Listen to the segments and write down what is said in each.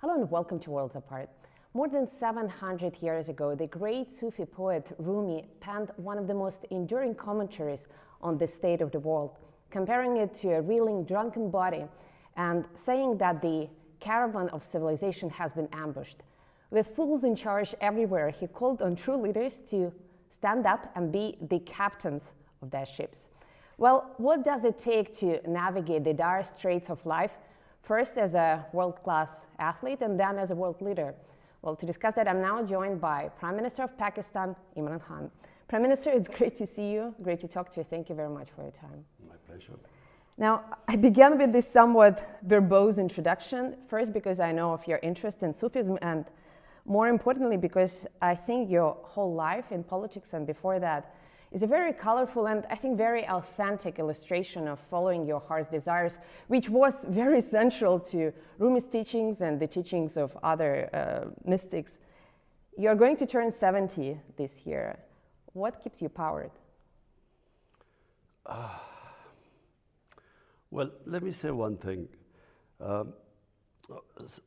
Hello and welcome to Worlds Apart. More than 700 years ago, the great Sufi poet Rumi penned one of the most enduring commentaries on the state of the world, comparing it to a reeling drunken body and saying that the caravan of civilization has been ambushed. With fools in charge everywhere, he called on true leaders to stand up and be the captains of their ships. Well, what does it take to navigate the dire straits of life, first as a world-class athlete and then as a world leader? Well, to discuss that, I'm now joined by Prime Minister of Pakistan, Imran Khan. Prime Minister, it's great to see you, great to talk to you. Thank you very much for your time. My pleasure. Now, I began with this somewhat verbose introduction, first because I know of your interest in Sufism, and more importantly because I think your whole life in politics and before that is a very colorful and I think very authentic illustration of following your heart's desires, which was very central to Rumi's teachings and the teachings of other mystics. You're going to turn 70 this year. What keeps you powered? Well, let me say one thing.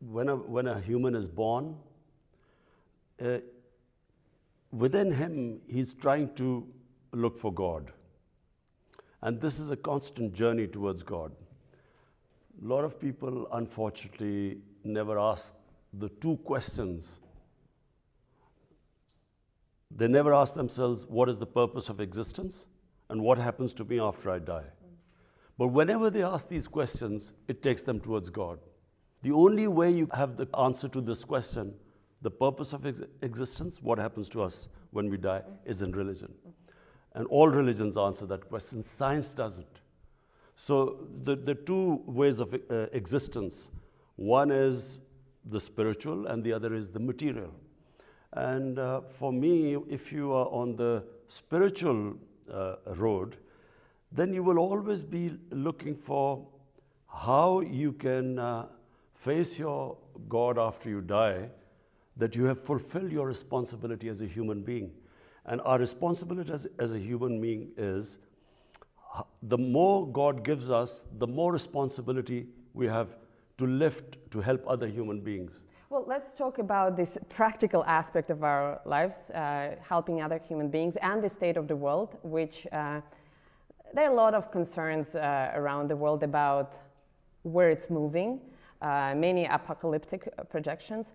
When a human is born, within him, he's trying to look for God. And this is a constant journey towards God. A lot of people, unfortunately, never ask the two questions. They never ask themselves, what is the purpose of existence? And what happens to me after I die? But whenever they ask these questions, it takes them towards God. The only way you have the answer to this question, the purpose of existence, what happens to us when we die, is in religion. And all religions answer that question. Science doesn't. So the two ways of existence, one is the spiritual and the other is the material. And for me, if you are on the spiritual road, then you will always be looking for how you can face your God after you die, that you have fulfilled your responsibility as a human being. And our responsibility as a human being is, the more God gives us, the more responsibility we have to lift to help other human beings. Well, let's talk about this practical aspect of our lives, helping other human beings and the state of the world, which there are a lot of concerns around the world about where it's moving, many apocalyptic projections.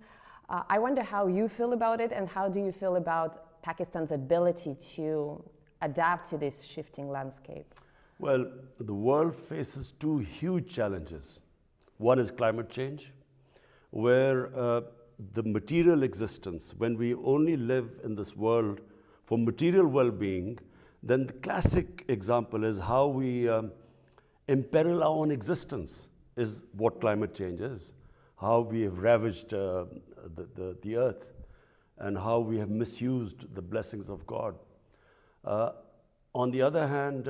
I wonder how you feel about it, and how do you feel about Pakistan's ability to adapt to this shifting landscape? Well, the world faces two huge challenges. One is climate change, where the material existence, when we only live in this world for material well-being, then the classic example is how we imperil our own existence, is what climate change is. How we have ravaged the earth, and how we have misused the blessings of God. On the other hand,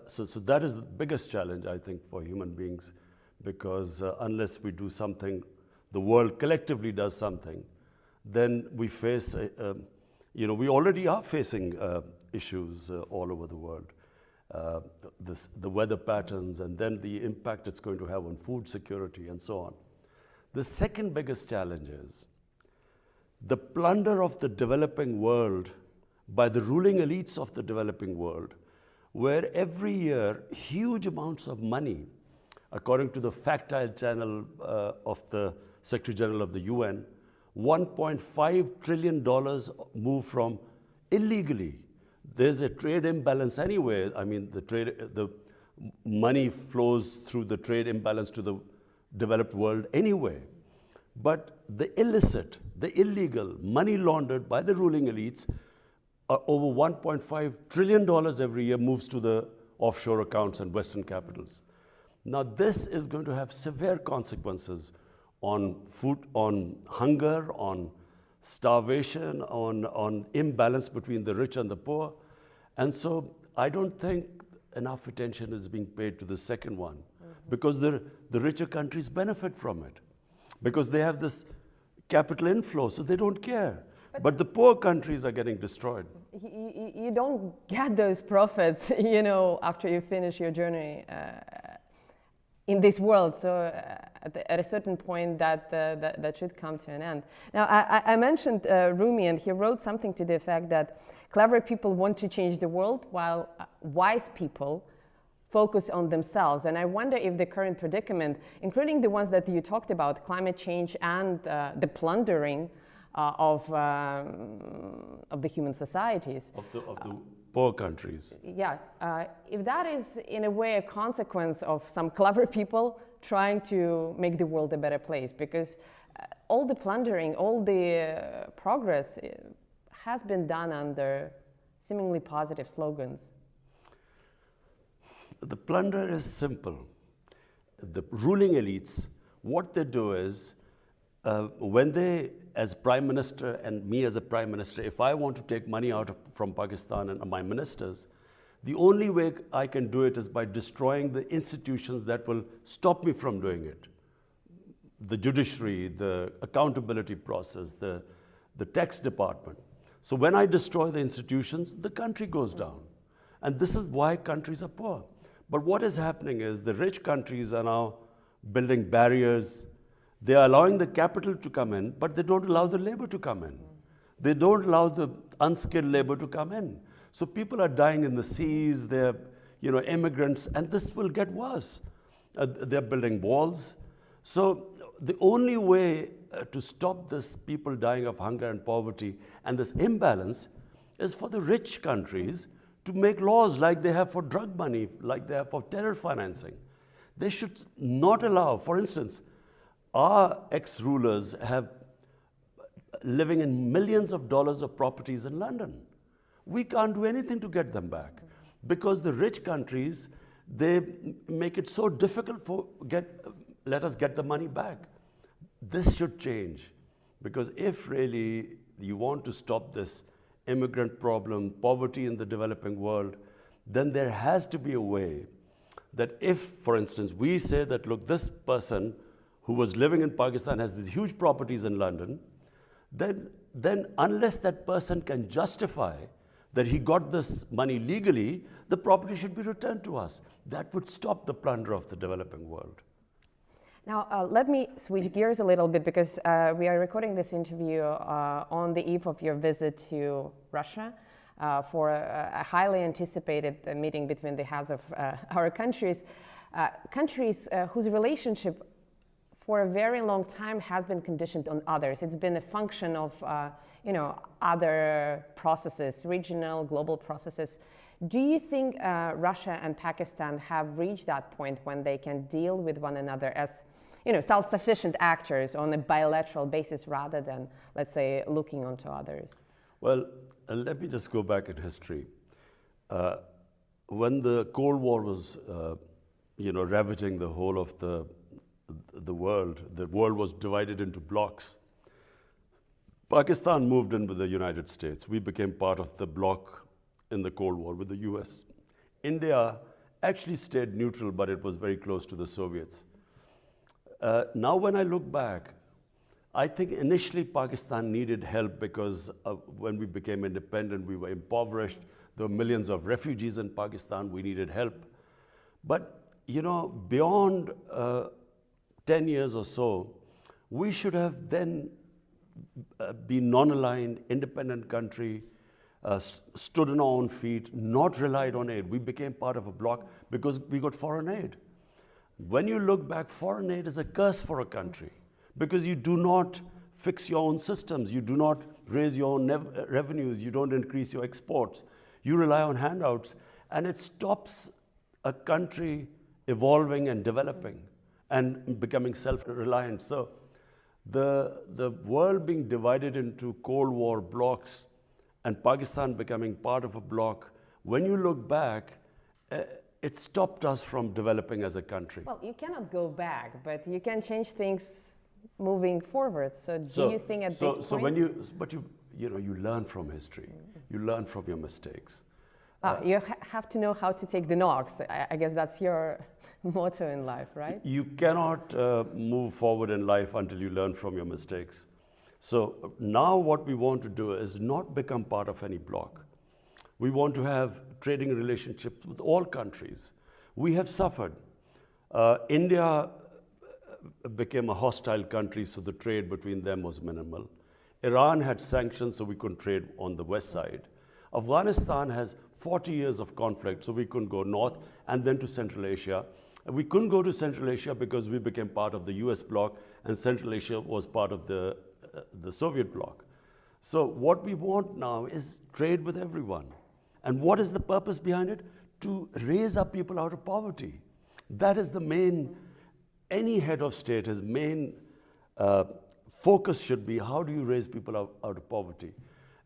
so that is the biggest challenge, I think, for human beings, because unless we do something, the world collectively does something, then we face, we already are facing issues all over the world. The weather patterns, and then the impact it's going to have on food security, and so on. The second biggest challenge is the plunder of the developing world by the ruling elites of the developing world, where every year huge amounts of money, according to the factile channel of the Secretary General of the UN, $1.5 trillion move from illegally. There's a trade imbalance anyway. I mean, the money flows through the trade imbalance to the developed world anyway. But the illicit, the illegal, money laundered by the ruling elites, over $1.5 trillion every year moves to the offshore accounts and Western capitals. Now, this is going to have severe consequences on food, on hunger, on starvation, on imbalance between the rich and the poor. And so I don't think enough attention is being paid to the second one, because the richer countries benefit from it, because they have this capital inflow, so they don't care. But the poor countries are getting destroyed. You don't get those profits, after you finish your journey in this world. So at a certain point that should come to an end. Now, I mentioned Rumi, and he wrote something to the effect that clever people want to change the world, while wise people focus on themselves. And I wonder if the current predicament, including the ones that you talked about, climate change and the plundering of the human societies. Of the poor countries. Yeah, if that is in a way a consequence of some clever people trying to make the world a better place, because all the plundering, all the progress has been done under seemingly positive slogans. The plunder is simple. The ruling elites, what they do is, when they, as Prime Minister, and me as a Prime Minister, if I want to take money out from Pakistan and my ministers, the only way I can do it is by destroying the institutions that will stop me from doing it. The judiciary, the accountability process, the tax department. So when I destroy the institutions, the country goes down. And this is why countries are poor. But what is happening is the rich countries are now building barriers. They are allowing the capital to come in, but they don't allow the labor to come in. They don't allow the unskilled labor to come in. So people are dying in the seas, they're immigrants, and this will get worse. They're building walls. So the only way to stop this people dying of hunger and poverty and this imbalance is for the rich countries to make laws like they have for drug money, like they have for terror financing. They should not allow, for instance, our ex-rulers have living in millions of dollars of properties in London. We can't do anything to get them back because the rich countries, they make it so difficult for let us get the money back. This should change, because if really you want to stop this immigrant problem, poverty in the developing world, then there has to be a way that if, for instance, we say that, look, this person who was living in Pakistan has these huge properties in London, then unless that person can justify that he got this money legally, the property should be returned to us. That would stop the plunder of the developing world. Now, let me switch gears a little bit, because we are recording this interview on the eve of your visit to Russia for a highly anticipated meeting between the heads of our countries, whose relationship for a very long time has been conditioned on others. It's been a function of other processes, regional, global processes. Do you think Russia and Pakistan have reached that point when they can deal with one another as self-sufficient actors on a bilateral basis rather than, let's say, looking onto others? Well, let me just go back in history. When the Cold War was, ravaging the whole of the world was divided into blocks. Pakistan moved in with the United States. We became part of the bloc in the Cold War with the US. India actually stayed neutral, but it was very close to the Soviets. Now when I look back, I think initially Pakistan needed help because when we became independent, we were impoverished. There were millions of refugees in Pakistan. We needed help. But, beyond 10 years or so, we should have then been non-aligned, independent country, stood on our own feet, not relied on aid. We became part of a bloc because we got foreign aid. When you look back, foreign aid is a curse for a country because you do not fix your own systems, you do not raise your own revenues, you don't increase your exports, you rely on handouts, and it stops a country evolving and developing and becoming self-reliant. So the world being divided into Cold War blocs and Pakistan becoming part of a bloc, when you look back, it stopped us from developing as a country. Well, you cannot go back, but you can change things moving forward. So do you think at this point? So when you learn from history, you learn from your mistakes. You have to know how to take the knocks. I guess that's your motto in life, right? You cannot move forward in life until you learn from your mistakes. So now what we want to do is not become part of any bloc. We want to have trading relationships with all countries. We have suffered. India became a hostile country, so the trade between them was minimal. Iran had sanctions, so we couldn't trade on the west side. Afghanistan has 40 years of conflict, so we couldn't go north and then to Central Asia. We couldn't go to Central Asia because we became part of the US bloc, and Central Asia was part of the Soviet bloc. So what we want now is trade with everyone. And what is the purpose behind it? To raise our people out of poverty. That is the main, any head of state, his main focus should be, how do you raise people out of poverty?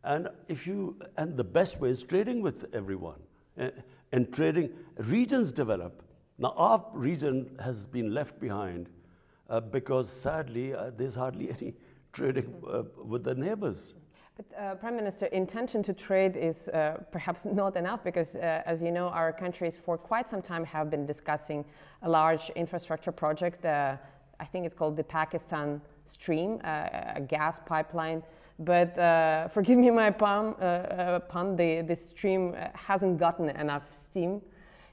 And the best way is trading with everyone. And trading, regions develop. Now our region has been left behind because sadly there's hardly any trading with the neighbors. But Prime Minister, intention to trade is perhaps not enough because, as you know, our countries for quite some time have been discussing a large infrastructure project. I think it's called the Pakistan Stream, a gas pipeline. But forgive me my pun, the stream hasn't gotten enough steam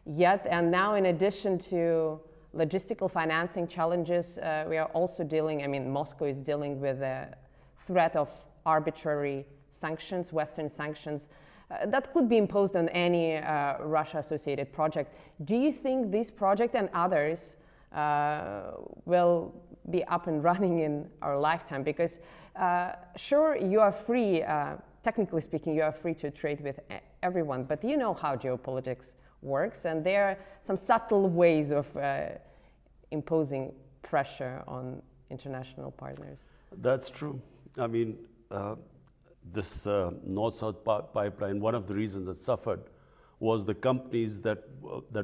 yet. And now, in addition to logistical financing challenges, we are also dealing, I mean, Moscow is dealing with the threat of arbitrary sanctions, Western sanctions, that could be imposed on any Russia-associated project. Do you think this project and others will be up and running in our lifetime? Because sure, you are free, technically speaking, you are free to trade with everyone, but you know how geopolitics works, and there are some subtle ways of imposing pressure on international partners. That's true. I mean, this North-South pipeline, one of the reasons it suffered was the companies that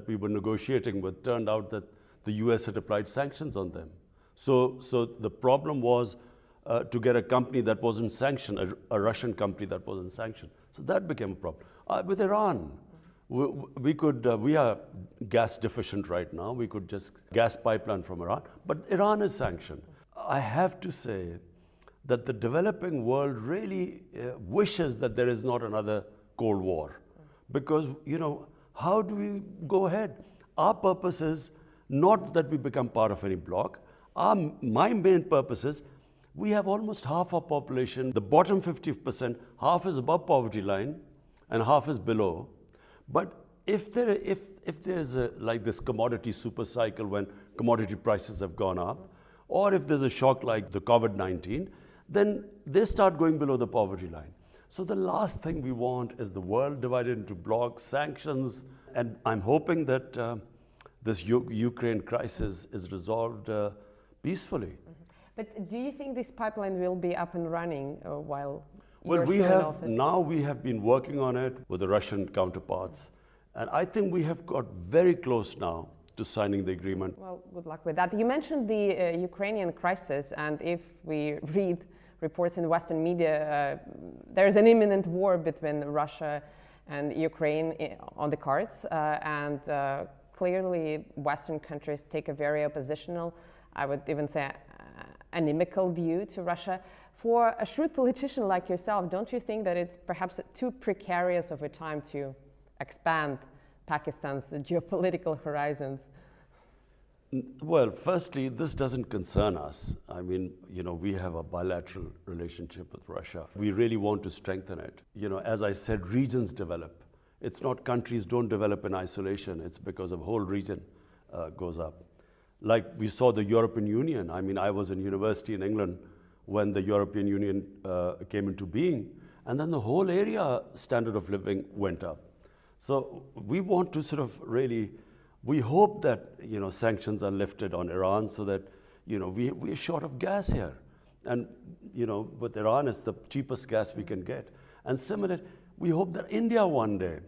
we were negotiating with turned out that the US had applied sanctions on them. So the problem was to get a company that wasn't sanctioned, a Russian company that wasn't sanctioned. So that became a problem. With Iran, we are gas deficient right now. We could just gas pipeline from Iran, but Iran is sanctioned. I have to say that the developing world really wishes that there is not another Cold War. Because, you know, how do we go ahead? Our purpose is not that we become part of any bloc. My main purpose is we have almost half our population, the bottom 50%, half is above poverty line and half is below. But if there's like this commodity super cycle when commodity prices have gone up, or if there's a shock like the COVID-19, then they start going below the poverty line. So the last thing we want is the world divided into blocs, sanctions, and I'm hoping that this Ukraine crisis is resolved peacefully. Mm-hmm. But do you think this pipeline will be up and running while well, you're still in office? Now we have been working on it with the Russian counterparts, and I think we have got very close now to signing the agreement. Well, good luck with that. You mentioned the Ukrainian crisis, and if we read reports in Western media, there's an imminent war between Russia and Ukraine on the cards, and clearly Western countries take a very oppositional, I would even say inimical view to Russia. For a shrewd politician like yourself, don't you think that it's perhaps too precarious of a time to expand Pakistan's geopolitical horizons? Well, firstly, this doesn't concern us. I mean, you know, we have a bilateral relationship with Russia. We really want to strengthen it. You know, as I said, regions develop. It's not countries don't develop in isolation. It's because a whole region goes up. Like we saw the European Union. I mean, I was in university in England when the European Union came into being, and then the whole area standard of living went up. So we want to sort of really, we hope that, you know, sanctions are lifted on Iran so that, you know, we're short of gas here. And, you know, with Iran, it's the cheapest gas we can get. And similarly, we hope that India one day,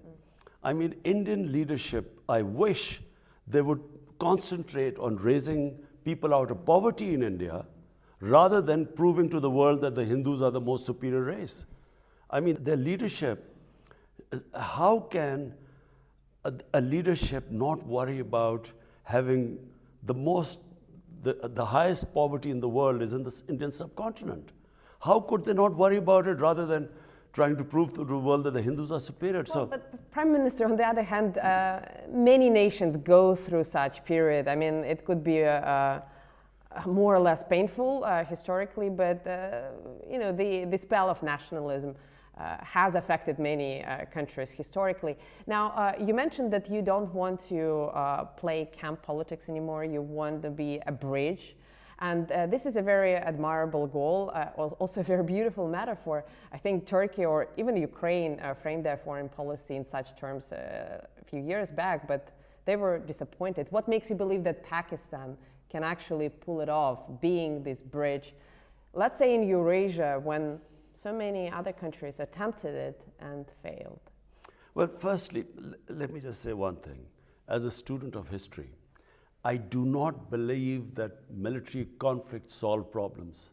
I mean, Indian leadership, I wish they would concentrate on raising people out of poverty in India rather than proving to the world that the Hindus are the most superior race. I mean, their leadership, how can a leadership not worry about having the highest poverty in the world is in the Indian subcontinent? How could they not worry about it rather than trying to prove to the world that the Hindus are superior? Well, but Prime Minister, on the other hand, many nations go through such period. I mean, it could be a more or less painful historically, but the spell of nationalism has affected many countries historically. Now, you mentioned that you don't want to play camp politics anymore. You want to be a bridge. And this is a very admirable goal, also a very beautiful metaphor. I think Turkey or even Ukraine framed their foreign policy in such terms a few years back, but they were disappointed. What makes you believe that Pakistan can actually pull it off, being this bridge, let's say in Eurasia, when so many other countries attempted it and failed? Well, firstly, let me just say one thing. As a student of history, I do not believe that military conflicts solve problems.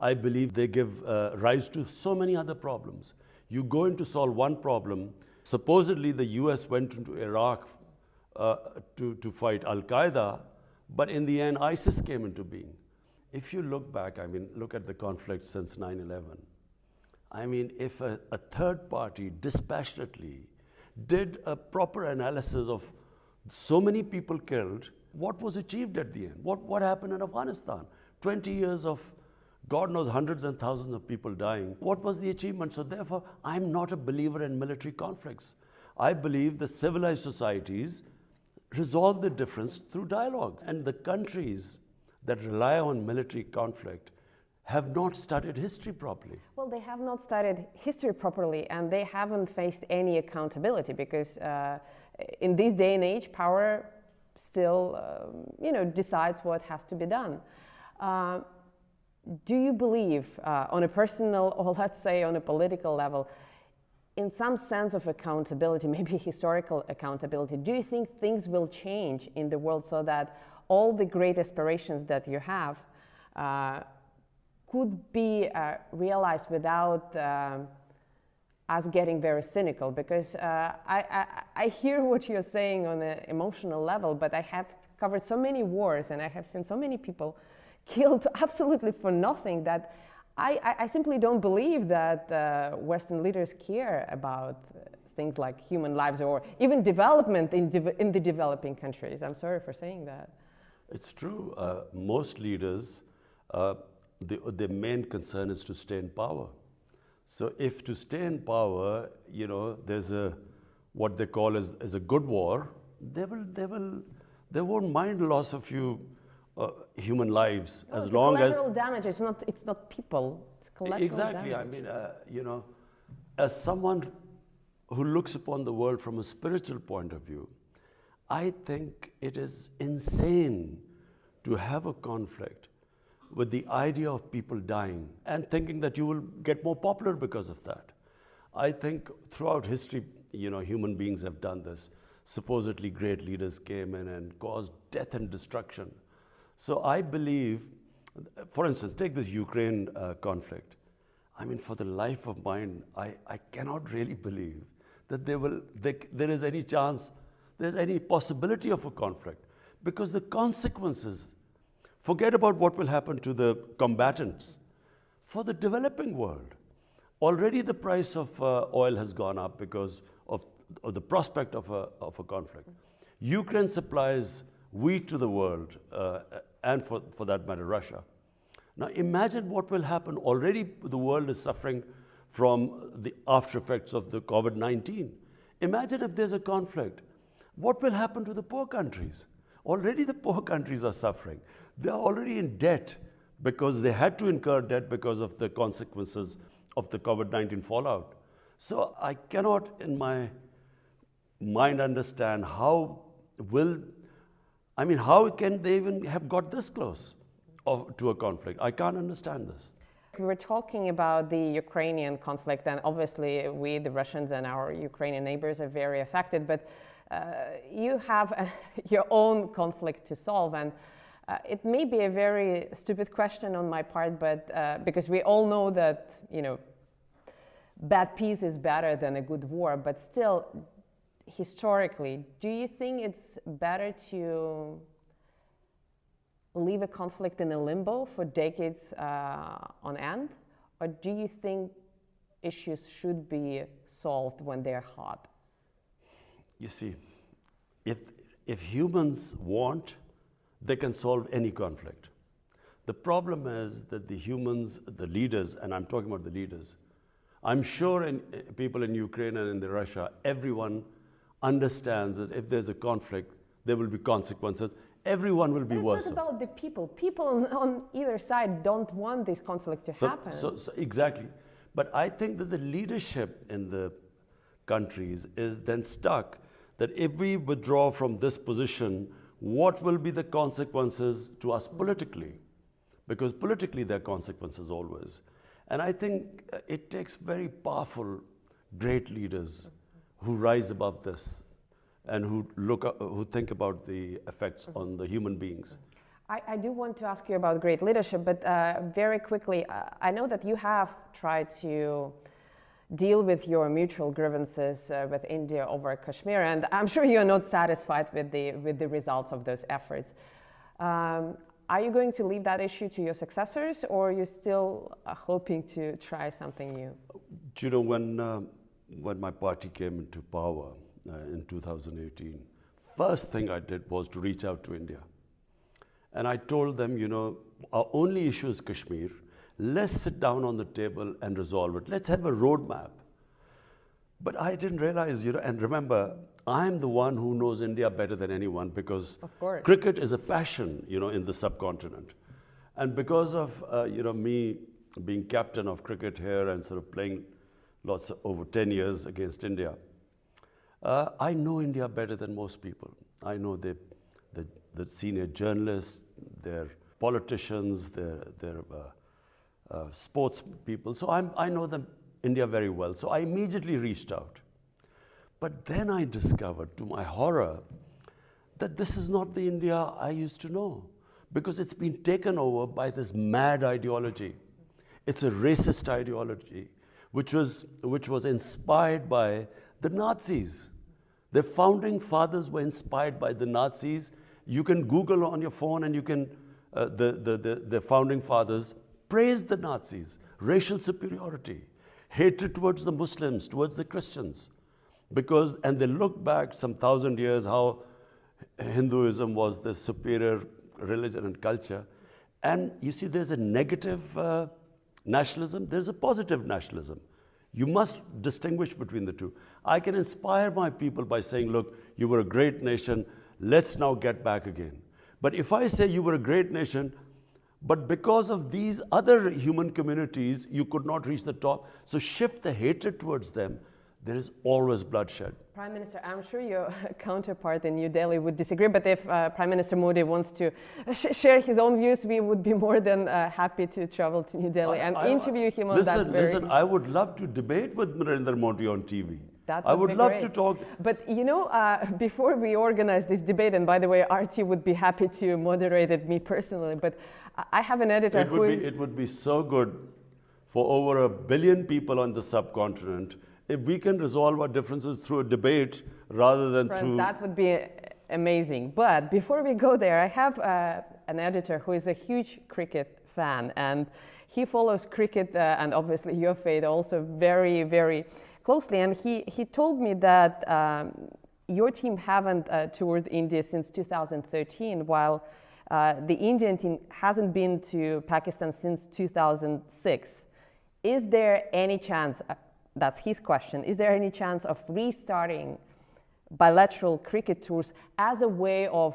I believe they give rise to so many other problems. You go in to solve one problem. Supposedly, the US went into Iraq to fight Al-Qaeda, but in the end, ISIS came into being. If you look back, I mean, look at the conflict since 9/11. I mean, if a third party dispassionately did a proper analysis of so many people killed, what was achieved at the end? What happened in Afghanistan? 20 years of, God knows, hundreds and thousands of people dying. What was the achievement? So therefore, I'm not a believer in military conflicts. I believe that civilized societies resolve the difference through dialogue. And the countries that rely on military conflict have not studied history properly. Well, they have not studied history properly, and they haven't faced any accountability, because in this day and age, power still, decides what has to be done. Do you believe, on a personal, or let's say on a political level, in some sense of accountability, maybe historical accountability, do you think things will change in the world so that all the great aspirations that you have could be realized without us getting very cynical? Because I hear what you're saying on an emotional level, but I have covered so many wars and I have seen so many people killed absolutely for nothing that I simply don't believe that Western leaders care about things like human lives or even development in the developing countries. I'm sorry for saying that. It's true. Most leaders, the main concern is to stay in power. So if to stay in power, there's what they call as a good war, they won't mind loss of few human lives, well, as long as collateral damage. It's not people. It's collateral exactly. damage. I mean, as someone who looks upon the world from a spiritual point of view, I think it is insane to have a conflict with the idea of people dying and thinking that you will get more popular because of that. I think throughout history, human beings have done this. Supposedly great leaders came in and caused death and destruction. So I believe, for instance, take this Ukraine conflict. I mean, for the life of mine, I cannot really believe that there is any chance, there's any possibility of a conflict, because the consequences, forget about what will happen to the combatants. For the developing world, already the price of oil has gone up because of the prospect of a conflict. Ukraine supplies wheat to the world, and for that matter, Russia. Now imagine what will happen. Already the world is suffering from the after effects of the COVID-19. Imagine if there's a conflict. What will happen to the poor countries? Already the poor countries are suffering. They are already in debt because they had to incur debt because of the consequences of the COVID-19 fallout. So I cannot in my mind understand how can they even have got this close to a conflict? I can't understand this. We were talking about the Ukrainian conflict, and obviously we, the Russians and our Ukrainian neighbors, are very affected, but you have your own conflict to solve, and it may be a very stupid question on my part, but because we all know that, bad peace is better than a good war, but still, historically, do you think it's better to leave a conflict in a limbo for decades on end? Or do you think issues should be solved when they're hot? You see, if humans want, they can solve any conflict. The problem is that the humans, the leaders, and I'm talking about the leaders, I'm sure people in Ukraine and in Russia, everyone understands that if there's a conflict, there will be consequences. Everyone will be worse. It's not about the people. People on either side don't want this conflict to happen. So exactly. But I think that the leadership in the countries is then stuck that if we withdraw from this position, what will be the consequences to us politically? Because politically there are consequences always. And I think it takes very powerful, great leaders who rise above this and who think about the effects on the human beings. I do want to ask you about great leadership, but very quickly, I know that you have tried to deal with your mutual grievances with India over Kashmir, and I'm sure you're not satisfied with the results of those efforts. Are you going to leave that issue to your successors, or are you still hoping to try something new? You know, when my party came into power in 2018, first thing I did was to reach out to India. And I told them, you know, our only issue is Kashmir. Let's sit down on the table and resolve it. Let's have a roadmap. But I didn't realize, you know, and remember, I'm the one who knows India better than anyone because cricket is a passion, you know, in the subcontinent. And because of, you know, me being captain of cricket here and sort of playing over 10 years against India, I know India better than most people. I know the senior journalists, their politicians, their sports people. So I know India very well. So I immediately reached out. But then I discovered, to my horror, that this is not the India I used to know, because it's been taken over by this mad ideology. It's a racist ideology, which was inspired by the Nazis. The founding fathers were inspired by the Nazis. You can Google on your phone and you can, the founding fathers praised the Nazis, racial superiority, hatred towards the Muslims, towards the Christians. And they look back some 1,000 years how Hinduism was the superior religion and culture. And you see, there's a negative nationalism, there's a positive nationalism. You must distinguish between the two. I can inspire my people by saying, look, you were a great nation, let's now get back again. But if I say you were a great nation, but because of these other human communities, you could not reach the top, so shift the hatred towards them, there is always bloodshed. Prime Minister, I'm sure your counterpart in New Delhi would disagree, but if Prime Minister Modi wants to share his own views, we would be more than happy to travel to New Delhi and interview him on that. Listen, I would love to debate with Narendra Modi on TV. I would love to talk. But you know, before we organize this debate, and by the way, RT would be happy to moderate it, me personally, but I have an editor It would be so good for over 1 billion people on the subcontinent if we can resolve our differences through a debate rather than through... That would be amazing. But before we go there, I have an editor who is a huge cricket fan, and he follows cricket and obviously your fate also very, very closely. And he told me that your team haven't toured India since 2013, while the Indian team hasn't been to Pakistan since 2006. Is there any chance, that's his question, is there any chance of restarting bilateral cricket tours as a way of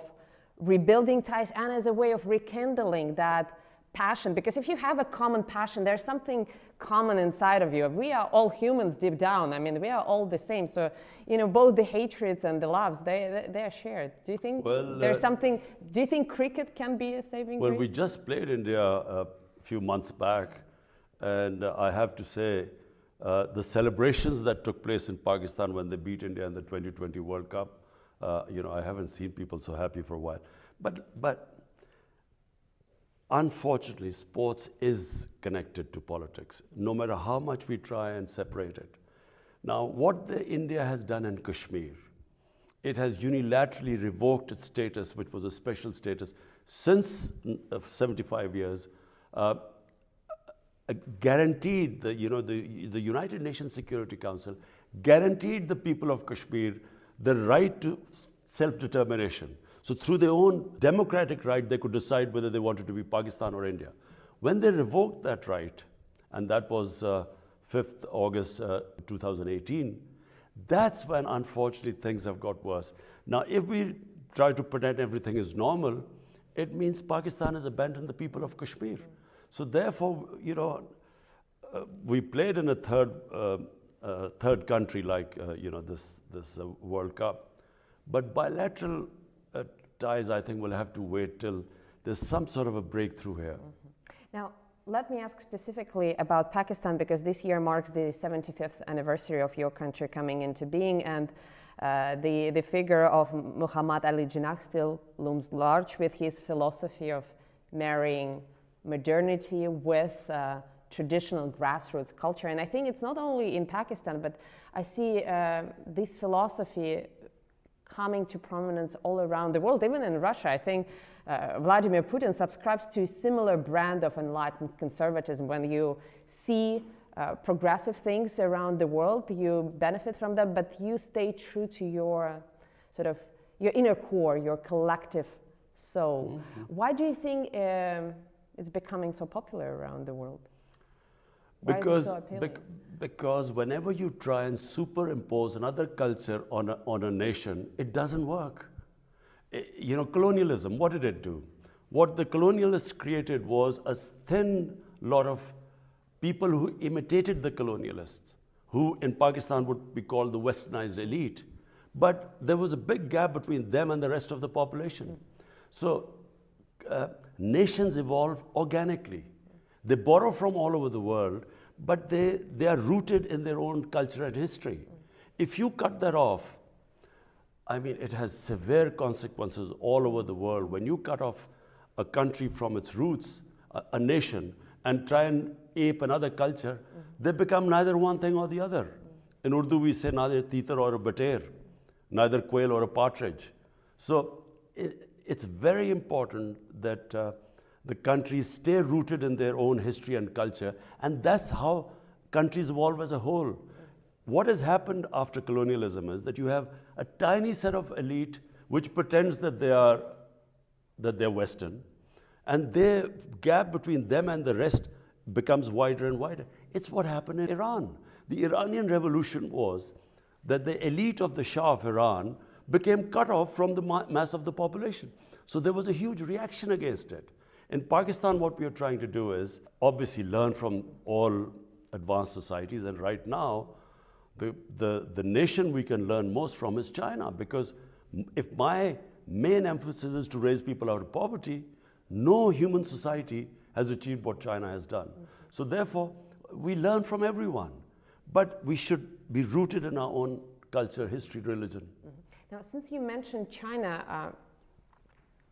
rebuilding ties and as a way of rekindling that passion? Because if you have a common passion, there's something common inside of you. We are all humans deep down. I mean, we are all the same. So, you know, both the hatreds and the loves, they are shared. Do you think there's something, do you think cricket can be a saving grace? Well, we just played India a few months back, and I have to say, the celebrations that took place in Pakistan when they beat India in the 2020 World Cup, you know, I haven't seen people so happy for a while. But unfortunately, sports is connected to politics, no matter how much we try and separate it. Now, what India has done in Kashmir, it has unilaterally revoked its status, which was a special status, since 75 years, guaranteed, the United Nations Security Council guaranteed the people of Kashmir the right to self-determination. So through their own democratic right, they could decide whether they wanted to be Pakistan or India. When they revoked that right, and that was 5th August 2018, that's when unfortunately things have got worse. Now, if we try to pretend everything is normal, it means Pakistan has abandoned the people of Kashmir. So therefore, you know, we played in a third country like this World Cup, but bilateral ties, I think, will have to wait till there's some sort of a breakthrough here. Now, let me ask specifically about Pakistan, because this year marks the 75th anniversary of your country coming into being, and the figure of Muhammad Ali Jinnah still looms large with his philosophy of marrying modernity with traditional grassroots culture. And I think it's not only in Pakistan, but I see this philosophy coming to prominence all around the world, even in Russia. I think Vladimir Putin subscribes to a similar brand of enlightened conservatism. When you see progressive things around the world, you benefit from them, but you stay true to your sort of your inner core, your collective soul. Why do you think it's becoming so popular around the world? Because whenever you try and superimpose another culture on a nation, it doesn't work. You know, colonialism, what did it do? What the colonialists created was a thin lot of people who imitated the colonialists, who in Pakistan would be called the westernized elite. But there was a big gap between them and the rest of the population. So nations evolve organically. They borrow from all over the world, but they are rooted in their own culture and history. If you cut that off, I mean, it has severe consequences all over the world. When you cut off a country from its roots, a nation, and try and ape another culture, they become neither one thing or the other. In Urdu, we say neither a teeter or a bater, neither quail or a partridge. So it's very important that the countries stay rooted in their own history and culture, and that's how countries evolve as a whole. What has happened after colonialism is that you have a tiny set of elite which pretends that they're Western, and the gap between them and the rest becomes wider and wider. It's what happened in Iran. The Iranian Revolution was that the elite of the Shah of Iran became cut off from the mass of the population. So there was a huge reaction against it. In Pakistan, what we are trying to do is obviously learn from all advanced societies, and right now, the nation we can learn most from is China, because if my main emphasis is to raise people out of poverty, no human society has achieved what China has done. So therefore, we learn from everyone, but we should be rooted in our own culture, history, religion. Now, since you mentioned China,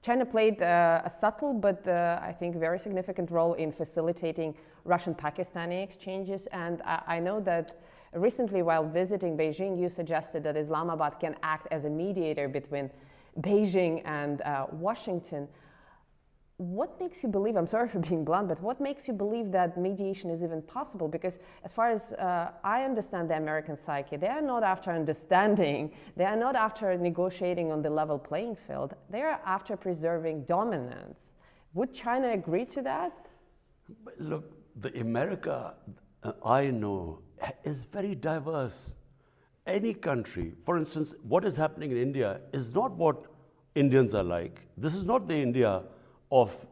China played a subtle but I think very significant role in facilitating Russian-Pakistani exchanges, and I know that recently while visiting Beijing, you suggested that Islamabad can act as a mediator between Beijing and Washington. What makes you believe, I'm sorry for being blunt, but what makes you believe that mediation is even possible? Because as far as I understand the American psyche, they are not after understanding, they are not after negotiating on the level playing field, they are after preserving dominance. Would China agree to that? Look, the America I know is very diverse. Any country, for instance, what is happening in India is not what Indians are like. This is not the India of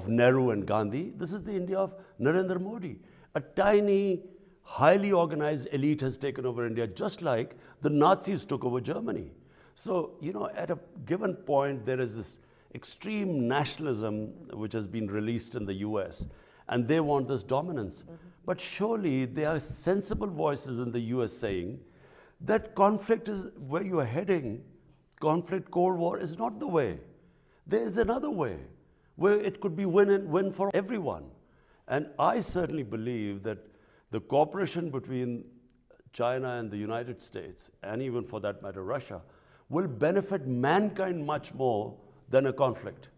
Nehru and Gandhi. This is the India of Narendra Modi. A tiny, highly organized elite has taken over India, just like the Nazis took over Germany. So, you know, at a given point, there is this extreme nationalism which has been released in the US, and they want this dominance. But surely there are sensible voices in the US saying that conflict is where you are heading. Conflict, Cold War is not the way. There is another way where it could be win and win for everyone. And I certainly believe that the cooperation between China and the United States, and even for that matter Russia, will benefit mankind much more than a conflict.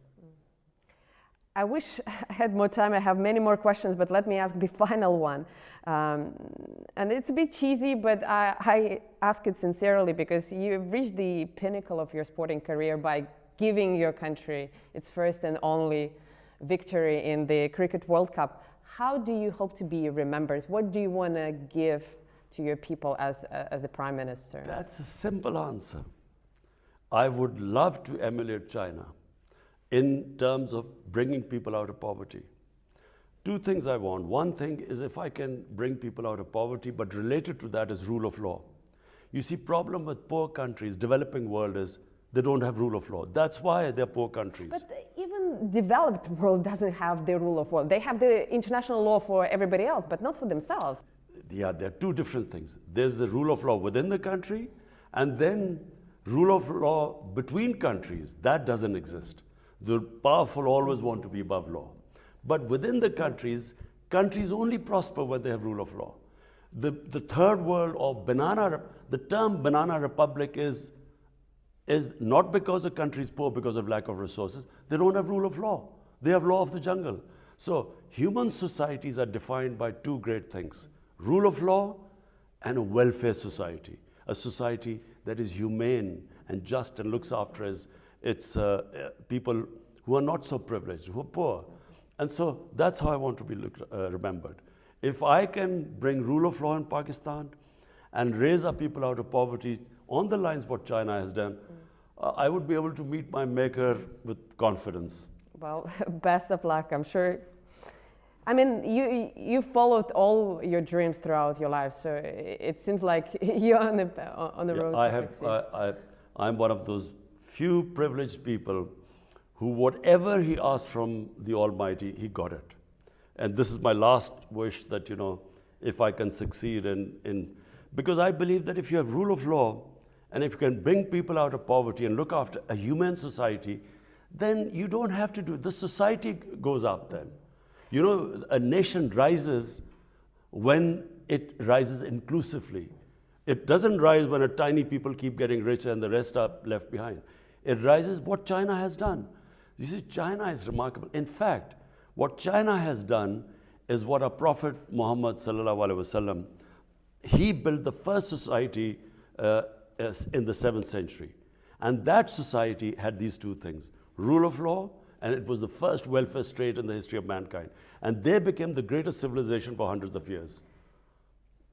I wish I had more time. I have many more questions, but let me ask the final one. And it's a bit cheesy, but I ask it sincerely because you've reached the pinnacle of your sporting career by giving your country its first and only victory in the Cricket World Cup. How do you hope to be remembered? What do you want to give to your people as the Prime Minister? That's a simple answer. I would love to emulate China in terms of bringing people out of poverty. Two things I want. One thing is if I can bring people out of poverty, but related to that is rule of law. You see, problem with poor countries, developing world, is they don't have rule of law. That's why they're poor countries. But even developed world doesn't have the rule of law. They have the international law for everybody else, but not for themselves. Yeah, there are two different things. There's the rule of law within the country, and then rule of law between countries. That doesn't exist. The powerful always want to be above law. But within the countries, countries only prosper when they have rule of law. The third world, or the term banana republic is not because a country is poor because of lack of resources. They don't have rule of law. They have law of the jungle. So human societies are defined by two great things: rule of law and a welfare society. A society that is humane and just and looks after its people who are not so privileged, who are poor. And so that's how I want to be remembered. If I can bring rule of law in Pakistan and raise our people out of poverty on the lines what China has done, I would be able to meet my maker with confidence. Well, best of luck, I'm sure. I mean, you followed all your dreams throughout your life, so it seems like you're on the road. I'm one of those few privileged people who whatever he asked from the Almighty, he got it. And this is my last wish that, if I can succeed because I believe that if you have rule of law and if you can bring people out of poverty and look after a humane society, then you don't have to do, the society goes up then. A nation rises when it rises inclusively. It doesn't rise when a tiny people keep getting richer and the rest are left behind. It rises what China has done. You see, China is remarkable. In fact, what China has done is what our Prophet Muhammad sallallahu alaihi wasallam, he built the first society in the 7th century. And that society had these two things: rule of law, and it was the first welfare state in the history of mankind. And they became the greatest civilization for hundreds of years.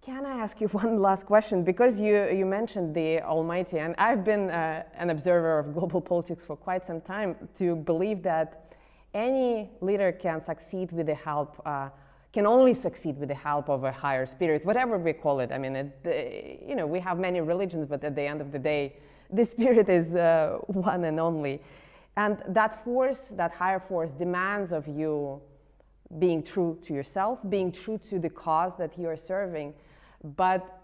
Can I ask you one last question? Because you mentioned the Almighty, and I've been an observer of global politics for quite some time, to believe that any leader can succeed with the help, can only succeed with the help of a higher spirit, whatever we call it. I mean, we have many religions, but at the end of the day, the spirit is one and only. And that force, that higher force, demands of you being true to yourself, being true to the cause that you are serving. But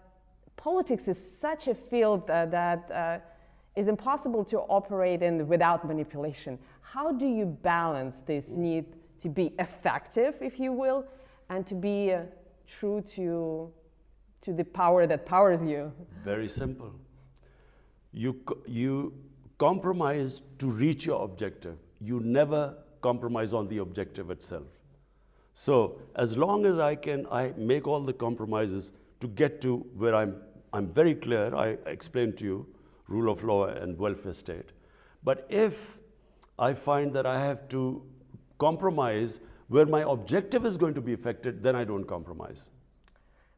politics is such a field that is impossible to operate in without manipulation. How do you balance this need to be effective, if you will, and to be true to the power that powers you? Very simple. You compromise to reach your objective. You never compromise on the objective itself. So as long as I make all the compromises to get to where I'm very clear. I explained to you rule of law and welfare state. But if I find that I have to compromise where my objective is going to be affected, then I don't compromise.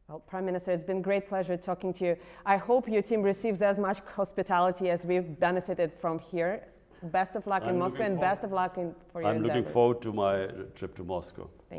Well, Prime Minister, it's been a great pleasure talking to you. I hope your team receives as much hospitality as we've benefited from here. Best of luck in Moscow, and best of luck for your endeavors. I'm looking forward to my trip to Moscow.